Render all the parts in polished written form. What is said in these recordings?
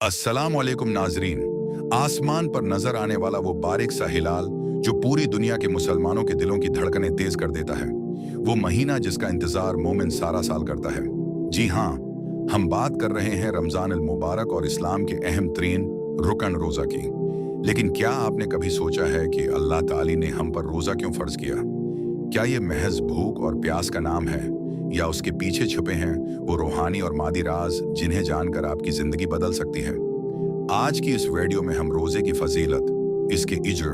अस्सलाम वालेकुम नाजरीन। आसमान पर नजर आने वाला वो बारीक सा हिलाल जो पूरी दुनिया के मुसलमानों के दिलों की धड़कनें तेज कर देता है, वो महीना जिसका इंतजार मोमिन सारा साल करता है। जी हाँ, हम बात कर रहे हैं रमजान अल मुबारक और इस्लाम के अहम तरीन रुकन रोजा की। लेकिन क्या आपने कभी सोचा है कि अल्लाह ताली ने हम पर रोजा क्यों फर्ज किया? क्या ये महज भूख और प्यास का नाम है, या उसके पीछे छुपे हैं वो रूहानी और मादी राज जिन्हें जानकर आपकी जिंदगी बदल सकती है? आज की इस वीडियो में हम रोजे की फजीलत, इसके इज्र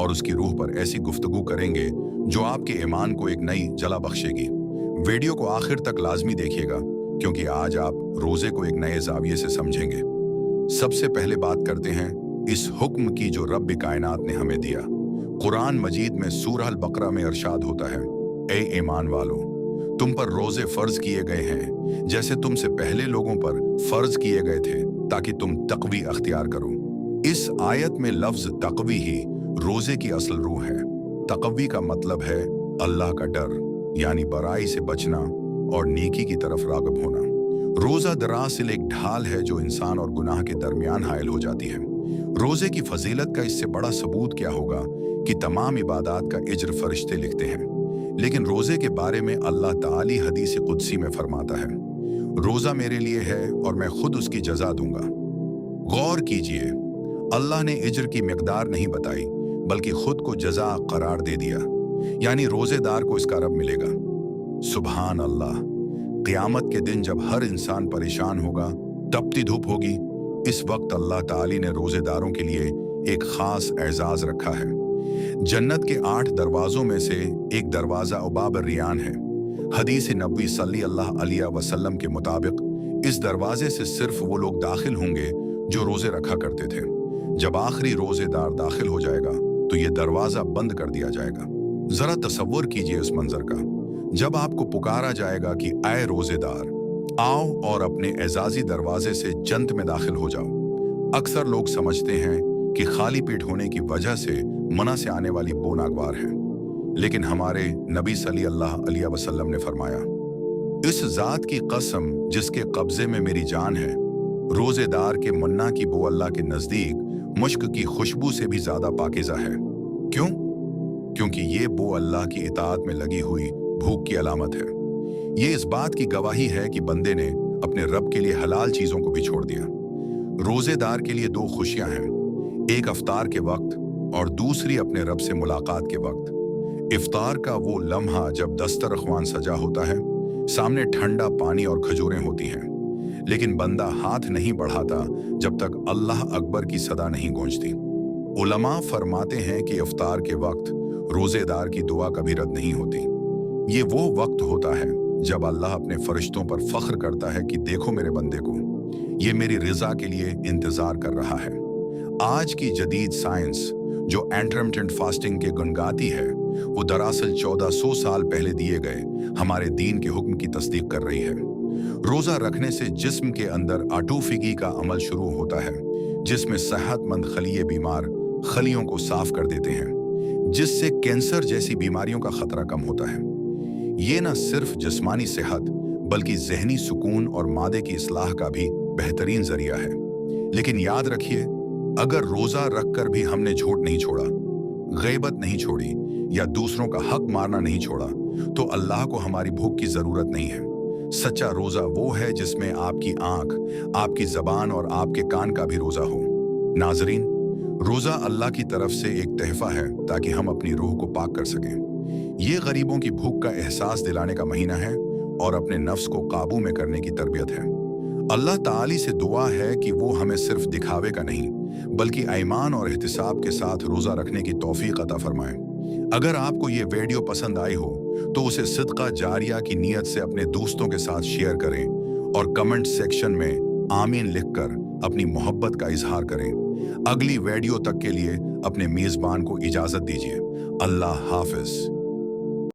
और उसकी रूह पर ऐसी गुफ्तगू करेंगे जो आपके ईमान को एक नई जला बख्शेगी। वीडियो को आखिर तक लाजमी देखिएगा, क्योंकि आज आप रोजे को एक नए जाविये से समझेंगे। सबसे पहले बात करते हैं इस हुक्म की जो रब कायनात ने हमें दिया। कुरान मजीद में सूरह अल बकरा में इरशाद होता है, ए ईमान वालों, तुम पर रोजे फर्ज किए गए हैं जैसे तुमसे पहले लोगों पर फर्ज किए गए थे, ताकि तुम तकवी अख्तियार करो। इस आयत में लफ्ज तकवी ही रोजे की असल रूह है। तकवी का मतलब है अल्लाह का डर, यानी बुराई से बचना और नेकी की तरफ राग़िब होना। रोजा दरअसल एक ढाल है जो इंसान और गुनाह के दरमियान हायल हो जाती है। रोजे की फजीलत का इससे बड़ा सबूत क्या होगा कि तमाम इबादात का इज्र फरिश्ते लिखते हैं। लेकिन रोजे के बारे में अल्लाह ताली हदीस कुदसी में फरमाता है, रोजा मेरे लिए है और मैं खुद उसकी जजा दूंगा। गौर कीजिए, अल्लाह ने इज्र की मिकदार नहीं बताई, बल्कि खुद को जजा करार दे दिया, यानी रोजेदार को इसका रब मिलेगा। सुभान अल्लाह। क़यामत के दिन जब हर इंसान परेशान होगा, तपती धूप होगी, इस वक्त अल्लाह ताली ने रोजेदारों के लिए एक खास एजाज रखा है। जन्नत के 8 दरवाजों में से एक दरवाजा उबाब रियान है। हदीस नबी सल्लल्लाहु अलैहि वसल्लम के मुताबिक इस दरवाजे से सिर्फ वो लोग दाखिल होंगे जो रोजे रखा करते थे। जब आखिरी रोजेदार दाखिल हो जाएगा तो ये दरवाजा बंद कर दिया जाएगा। जरा तसव्वुर कीजिए इस मंजर का, जब आपको पुकारा जाएगा कि आए रोजेदार, आओ और अपने एजाजी दरवाजे से जन्नत में दाखिल हो जाओ। अक्सर लोग समझते हैं कि खाली पेट होने की वजह से मना से आने वाली बो नागवार है, लेकिन हमारे नबी सल्लल्लाहु अलैहि वसल्लम ने फरमाया, इस जात की कसम जिसके कब्जे में मेरी जान है, रोजेदार के मन्ना की बो अल्लाह के नजदीक मुश्क की खुशबू से भी ज्यादा पाकीज़ा है। क्यों? क्योंकि ये बो अल्लाह की इताअत में लगी हुई भूख की अलामत है। ये इस बात की गवाही है कि बंदे ने अपने रब के लिए हलाल चीजों को भी छोड़ दिया। रोजेदार के लिए 2 खुशियां हैं, एक इफ्तार के वक्त और दूसरी अपने रब से मुलाकात के वक्त। इफ्तार का वो लम्हा जब दस्तरख्वान सजा होता है, सामने ठंडा पानी और खजूरें होती हैं, लेकिन बंदा हाथ नहीं बढ़ाता जब तक अल्लाह अकबर की सदा नहीं गूंजती। उलमा फरमाते हैं कि इफ्तार के वक्त रोजेदार की दुआ कभी रद्द नहीं होती। ये वो वक्त होता है जब अल्लाह अपने फरिश्तों पर फख्र करता है कि देखो मेरे बंदे को, ये मेरी रिजा के लिए इंतजार कर रहा है। आज की जदीद साइंस जो इंटरमिटेंट फास्टिंग के गुण गाती है, वो दरअसल 1400 साल पहले दिए गए हमारे दीन के हुक्म की तस्दीक कर रही है। रोजा रखने से जिस्म के अंदर आटोफेगी का अमल शुरू होता है, जिसमें सेहतमंद खलिये बीमार खलियों को साफ कर देते हैं, जिससे कैंसर जैसी बीमारियों का खतरा कम होता है। ये न सिर्फ जिस्मानी सेहत बल्कि जहनी सुकून और मादे की इस्लाह का भी बेहतरीन जरिया है। लेकिन याद रखिए, अगर रोजा रखकर भी हमने झूठ नहीं छोड़ा, गैबत नहीं छोड़ी या दूसरों का हक मारना नहीं छोड़ा, तो अल्लाह को हमारी भूख की जरूरत नहीं है। सच्चा रोजा वो है जिसमें आपकी आंख, आपकी जबान और आपके कान का भी रोजा हो। नाजरीन, रोजा अल्लाह की तरफ से एक तहफा है ताकि हम अपनी रूह को पाक कर सकें। ये गरीबों की भूख का एहसास दिलाने का महीना है और अपने नफ्स को काबू में करने की तरबियत है। अल्लाह ताली से दुआ है कि वो हमें सिर्फ दिखावे का नहीं, बल्कि ईमान और एहतिसाब के साथ रोजा रखने की तौफीक अता फरमाए। अगर आपको ये वीडियो पसंद आई हो तो उसे सदका जारिया की नीयत से अपने दोस्तों के साथ शेयर करें और कमेंट सेक्शन में आमीन लिखकर अपनी मोहब्बत का इजहार करें। अगली वीडियो तक के लिए अपने मेजबान को इजाजत दीजिए। अल्लाह हाफिज।